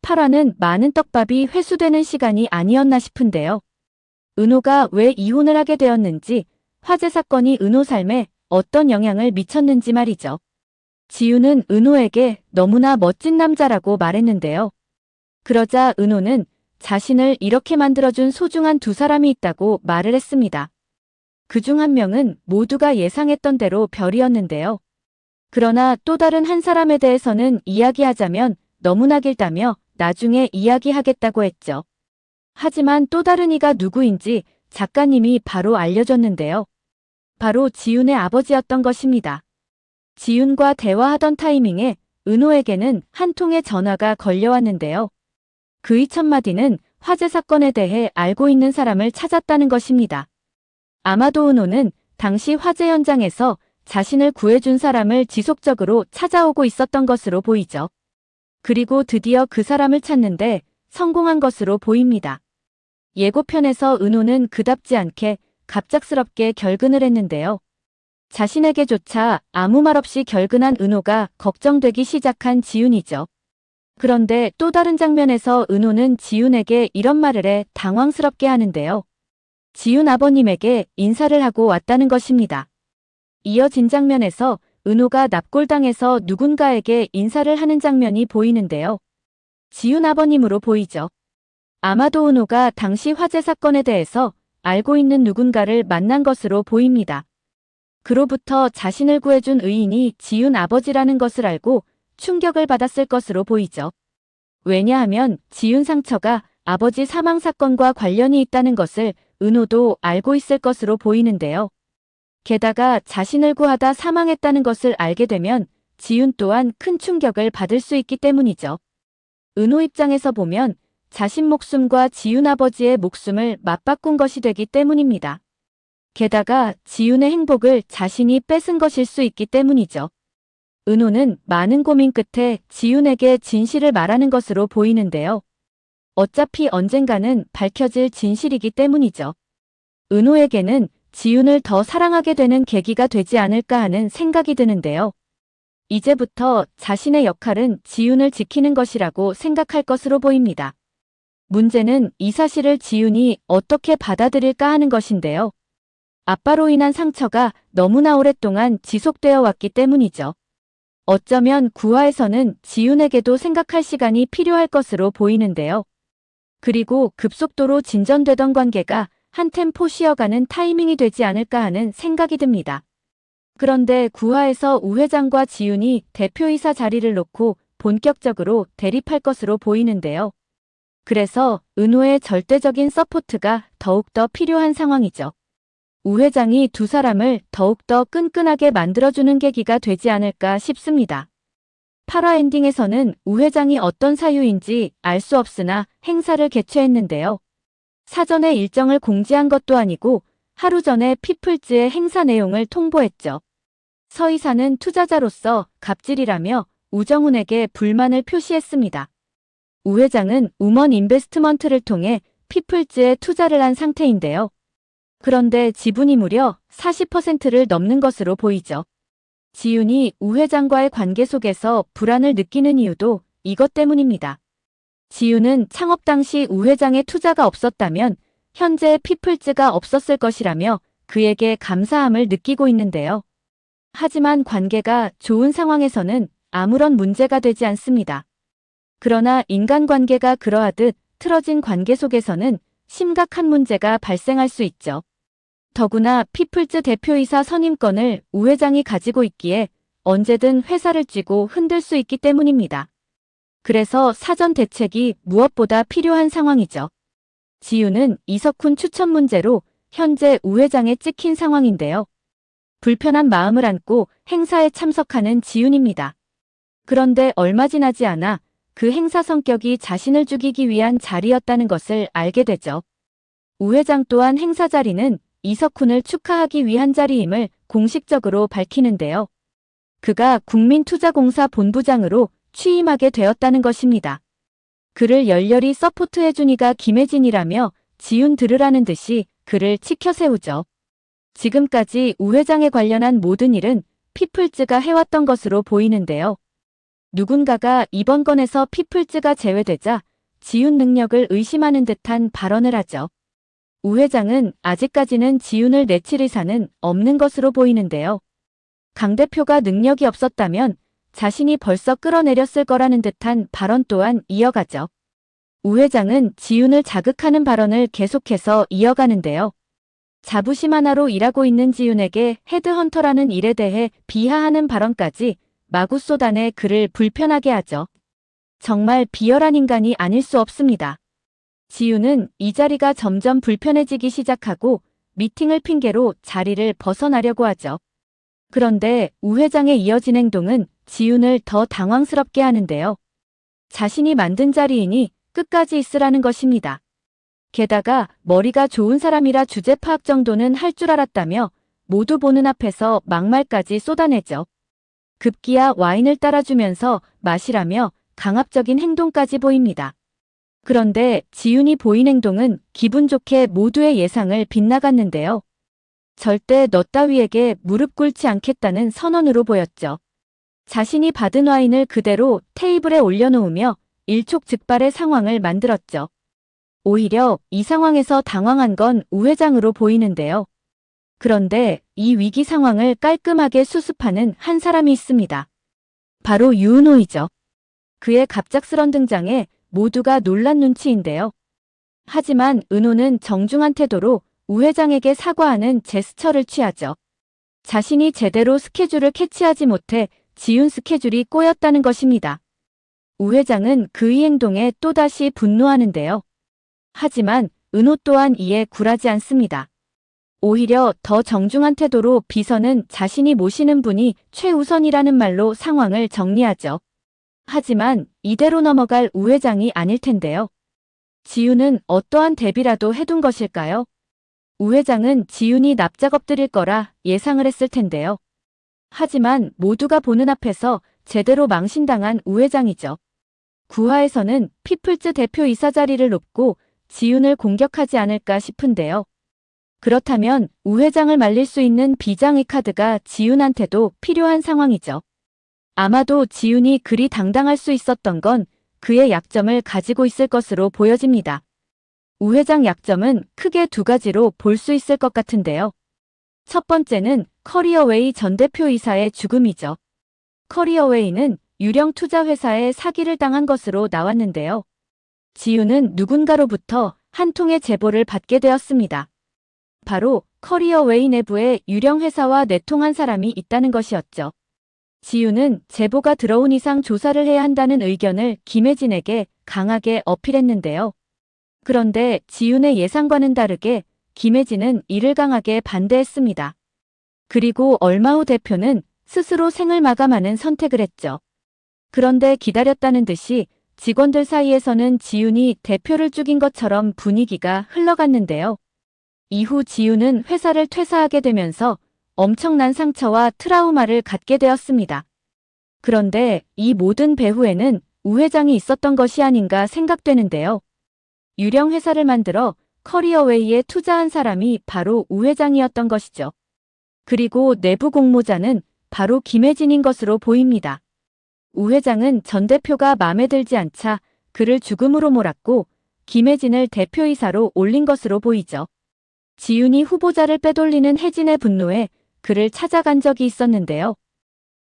8화는 많은 떡밥이 회수되는 시간이 아니었나 싶은데요. 은호가 왜 이혼을 하게 되었는지, 화재 사건이 은호 삶에 어떤 영향을 미쳤는지 말이죠. 지윤은 은호에게 너무나 멋진 남자라고 말했는데요. 그러자 은호는 자신을 이렇게 만들어준 소중한 두 사람이 있다고 말을 했습니다. 그중 한 명은 모두가 예상했던 대로 별이었는데요. 그러나 또 다른 한 사람에 대해서는 이야기하자면 너무나 길다며 나중에 이야기하겠다고 했죠. 하지만 또 다른 이가 누구인지 작가님이 바로 알려줬는데요. 바로 지윤의 아버지였던 것입니다. 지윤과 대화하던 타이밍에 은호에게는 한 통의 전화가 걸려왔는데요. 그의 첫마디는 화재 사건에 대해 알고 있는 사람을 찾았다는 것입니다. 아마도 은호는 당시 화재 현장에서 자신을 구해준 사람을 지속적으로 찾아오고 있었던 것으로 보이죠. 그리고 드디어 그 사람을 찾는데 성공한 것으로 보입니다. 예고편에서 은호는 그답지 않게 갑작스럽게 결근을 했는데요. 자신에게조차 아무 말 없이 결근한 은호가 걱정되기 시작한 지윤이죠. 그런데 또 다른 장면에서 은호는 지윤에게 이런 말을 해 당황스럽게 하는데요. 지윤 아버님에게 인사를 하고 왔다는 것입니다. 이어진 장면에서 은호가 납골당해서 누군가에게 인사를 하는 장면이 보이는데요. 지윤 아버님으로 보이죠. 아마도 은호가 당시 화재 사건에 대해서 알고 있는 누군가를 만난 것으로 보입니다. 그로부터 자신을 구해준 의인이 지윤 아버지라는 것을 알고 충격을 받았을 것으로 보이죠. 왜냐하면 지윤 상처가 아버지 사망 사건과 관련이 있다는 것을 은호도 알고 있을 것으로 보이는데요. 게다가 자신을 구하다 사망했다는 것을 알게 되면 지윤 또한 큰 충격을 받을 수 있기 때문이죠. 은호 입장에서 보면 자신 목숨과 지윤 아버지의 목숨을 맞바꾼 것이 되기 때문입니다. 게다가 지윤의 행복을 자신이 뺏은 것일 수 있기 때문이죠. 은호는 많은 고민 끝에 지윤에게 진실을 말하는 것으로 보이는데요. 어차피 언젠가는 밝혀질 진실이기 때문이죠. 은호에게는 지윤을 더 사랑하게 되는 계기가 되지 않을까 하는 생각이 드는데요. 이제부터 자신의 역할은 지윤을 지키는 것이라고 생각할 것으로 보입니다. 문제는 이 사실을 지윤이 어떻게 받아들일까 하는 것인데요. 아빠로 인한 상처가 너무나 오랫동안 지속되어 왔기 때문이죠. 어쩌면 9화에서는 지윤에게도 생각할 시간이 필요할 것으로 보이는데요. 그리고 급속도로 진전되던 관계가 한 템포 쉬어가는 타이밍이 되지 않을까 하는 생각이 듭니다. 그런데 9화에서 우 회장과 지윤이 대표이사 자리를 놓고 본격적으로 대립할 것으로 보이는데요. 그래서 은호의 절대적인 서포트가 더욱더 필요한 상황이죠. 우 회장이 두 사람을 더욱더 끈끈하게 만들어주는 계기가 되지 않을까 싶습니다. 8화 엔딩에서는 우 회장이 어떤 사유인지 알 수 없으나 행사를 개최했는데요. 사전에 일정을 공지한 것도 아니고 하루 전에 피플즈의 행사 내용을 통보했죠. 서 이사는 투자자로서 갑질이라며 우정훈에게 불만을 표시했습니다. 우 회장은 우먼 인베스트먼트를 통해 피플즈에 투자를 한 상태인데요. 그런데 지분이 무려 40%를 넘는 것으로 보이죠. 지윤이 우 회장과의 관계 속에서 불안을 느끼는 이유도 이것 때문입니다. 지윤은 창업 당시 우 회장의 투자가 없었다면 현재 피플즈가 없었을 것이라며 그에게 감사함을 느끼고 있는데요. 하지만 관계가 좋은 상황에서는 아무런 문제가 되지 않습니다. 그러나 인간관계가 그러하듯 틀어진 관계 속에서는 심각한 문제가 발생할 수 있죠. 더구나 피플즈 대표이사 선임권을 우 회장이 가지고 있기에 언제든 회사를 쥐고 흔들 수 있기 때문입니다. 그래서 사전 대책이 무엇보다 필요한 상황이죠. 지윤은 이석훈 추천 문제로 현재 우 회장에 찍힌 상황인데요. 불편한 마음을 안고 행사에 참석하는 지윤입니다. 그런데 얼마 지나지 않아 그 행사 성격이 자신을 죽이기 위한 자리였다는 것을 알게 되죠. 우 회장 또한 행사 자리는 이석훈을 축하하기 위한 자리임을 공식적으로 밝히는데요. 그가 국민투자공사 본부장으로 취임하게 되었다는 것입니다. 그를 열렬히 서포트해준 이가 김혜진이라며 지윤 들으라는 듯이 그를 치켜세우죠. 지금까지 우 회장에 관련한 모든 일은 피플즈가 해왔던 것으로 보이는데요. 누군가가 이번 건에서 피플즈가 제외되자 지윤 능력을 의심하는 듯한 발언을 하죠. 우 회장은 아직까지는 지윤을 내칠 의사는 없는 것으로 보이는데요. 강 대표가 능력이 없었다면 자신이 벌써 끌어내렸을 거라는 듯한 발언 또한 이어가죠. 우 회장은 지윤을 자극하는 발언을 계속해서 이어가는데요. 자부심 하나로 일하고 있는 지윤에게 헤드헌터라는 일에 대해 비하하는 발언까지 마구 쏟아내 그를 불편하게 하죠. 정말 비열한 인간이 아닐 수 없습니다. 지윤은 이 자리가 점점 불편해지기 시작하고 미팅을 핑계로 자리를 벗어나려고 하죠. 그런데 우 회장의 이어진 행동은 지윤을 더 당황스럽게 하는데요. 자신이 만든 자리이니 끝까지 있으라는 것입니다. 게다가 머리가 좋은 사람이라 주제 파악 정도는 할 줄 알았다며 모두 보는 앞에서 막말까지 쏟아내죠. 급기야 와인을 따라주면서 마시라며 강압적인 행동까지 보입니다. 그런데 지윤이 보인 행동은 기분 좋게 모두의 예상을 빗나갔는데요. 절대 너 따위에게 무릎 꿇지 않겠다는 선언으로 보였죠. 자신이 받은 와인을 그대로 테이블에 올려놓으며 일촉즉발의 상황을 만들었죠. 오히려 이 상황에서 당황한 건 우 회장으로 보이는데요. 그런데 이 위기 상황을 깔끔하게 수습하는 한 사람이 있습니다. 바로 유은호이죠. 그의 갑작스런 등장에 모두가 놀란 눈치인데요. 하지만 은호는 정중한 태도로 우 회장에게 사과하는 제스처를 취하죠. 자신이 제대로 스케줄을 캐치하지 못해 지윤 스케줄이 꼬였다는 것입니다. 우 회장은 그의 행동에 또다시 분노하는데요. 하지만 은호 또한 이에 굴하지 않습니다. 오히려 더 정중한 태도로 비서는 자신이 모시는 분이 최우선이라는 말로 상황을 정리하죠. 하지만 이대로 넘어갈 우 회장이 아닐 텐데요. 지윤은 어떠한 대비라도 해둔 것일까요? 우 회장은 지윤이 납작 엎드릴 거라 예상을 했을 텐데요. 하지만 모두가 보는 앞에서 제대로 망신당한 우 회장이죠. 구하에서는 피플즈 대표이사 자리를 놓고 지윤을 공격하지 않을까 싶은데요. 그렇다면 우 회장을 말릴 수 있는 비장의 카드가 지윤한테도 필요한 상황이죠. 아마도 지윤이 그리 당당할 수 있었던 건 그의 약점을 가지고 있을 것으로 보여집니다. 우 회장 약점은 크게 두 가지로 볼 수 있을 것 같은데요. 첫 번째는 커리어웨이 전 대표이사의 죽음이죠. 커리어웨이는 유령 투자회사에 사기를 당한 것으로 나왔는데요. 지윤은 누군가로부터 한 통의 제보를 받게 되었습니다. 바로 커리어웨이 내부에 유령 회사와 내통한 사람이 있다는 것이었죠. 지윤은 제보가 들어온 이상 조사를 해야 한다는 의견을 김혜진에게 강하게 어필했는데요. 그런데 지윤의 예상과는 다르게 김혜진은 이를 강하게 반대했습니다. 그리고 얼마 후 대표는 스스로 생을 마감하는 선택을 했죠. 그런데 기다렸다는 듯이 직원들 사이에서는 지윤이 대표를 죽인 것처럼 분위기가 흘러갔는데요. 이후 지윤은 회사를 퇴사하게 되면서 엄청난 상처와 트라우마를 갖게 되었습니다. 그런데 이 모든 배후에는 우 회장이 있었던 것이 아닌가 생각되는데요. 유령 회사를 만들어 커리어웨이에 투자한 사람이 바로 우 회장이었던 것이죠. 그리고 내부 공모자는 바로 김혜진인 것으로 보입니다. 우 회장은 전 대표가 마음에 들지 않자 그를 죽음으로 몰았고 김혜진을 대표이사로 올린 것으로 보이죠. 지윤이 후보자를 빼돌리는 혜진의 분노에 그를 찾아간 적이 있었는데요.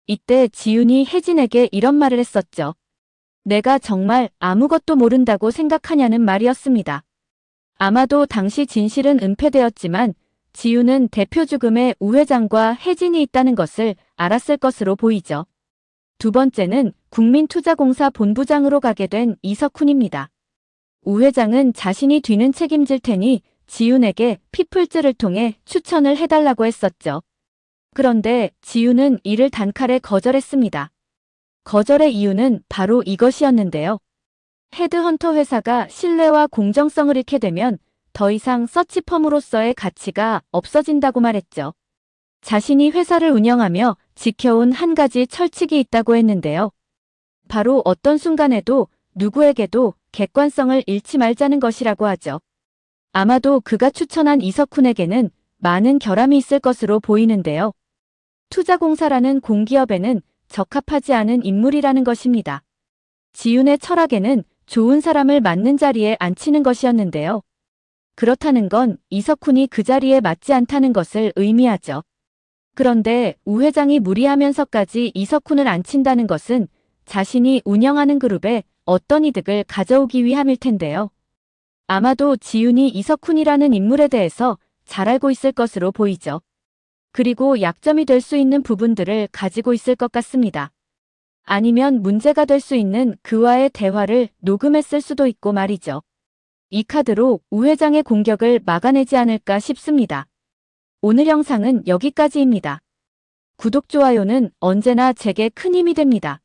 이때 지윤이 혜진에게 이런 말을 했었죠. 내가 정말 아무것도 모른다고 생각하냐는 말이었습니다. 아마도 당시 진실은 은폐되었지만 지윤은 대표 죽음에 우 회장과 혜진이 있다는 것을 알았을 것으로 보이죠. 두 번째는 국민투자공사 본부장으로 가게 된 이석훈입니다. 우 회장은 자신이 뒤는 책임질 테니 지윤에게 피플즈를 통해 추천을 해달라고 했었죠. 그런데 지윤은 이를 단칼에 거절했습니다. 거절의 이유는 바로 이것이었는데요. 헤드헌터 회사가 신뢰와 공정성을 잃게 되면 더 이상 서치펌으로서의 가치가 없어진다고 말했죠. 자신이 회사를 운영하며 지켜온 한 가지 철칙이 있다고 했는데요. 바로 어떤 순간에도 누구에게도 객관성을 잃지 말자는 것이라고 하죠. 아마도 그가 추천한 이석훈에게는 많은 결함이 있을 것으로 보이는데요. 투자공사라는 공기업에는 적합하지 않은 인물이라는 것입니다. 지윤의 철학에는 좋은 사람을 맞는 자리에 앉히는 것이었는데요. 그렇다는 건 이석훈이 그 자리에 맞지 않다는 것을 의미하죠. 그런데 우 회장이 무리하면서까지 이석훈을 앉힌다는 것은 자신이 운영하는 그룹에 어떤 이득을 가져오기 위함일 텐데요. 아마도 지윤이 이석훈이라는 인물에 대해서 잘 알고 있을 것으로 보이죠. 그리고 약점이 될 수 있는 부분들을 가지고 있을 것 같습니다. 아니면 문제가 될 수 있는 그와의 대화를 녹음했을 수도 있고 말이죠. 이 카드로 우 회장의 공격을 막아내지 않을까 싶습니다. 오늘 영상은 여기까지입니다. 구독, 좋아요는 언제나 제게 큰 힘이 됩니다.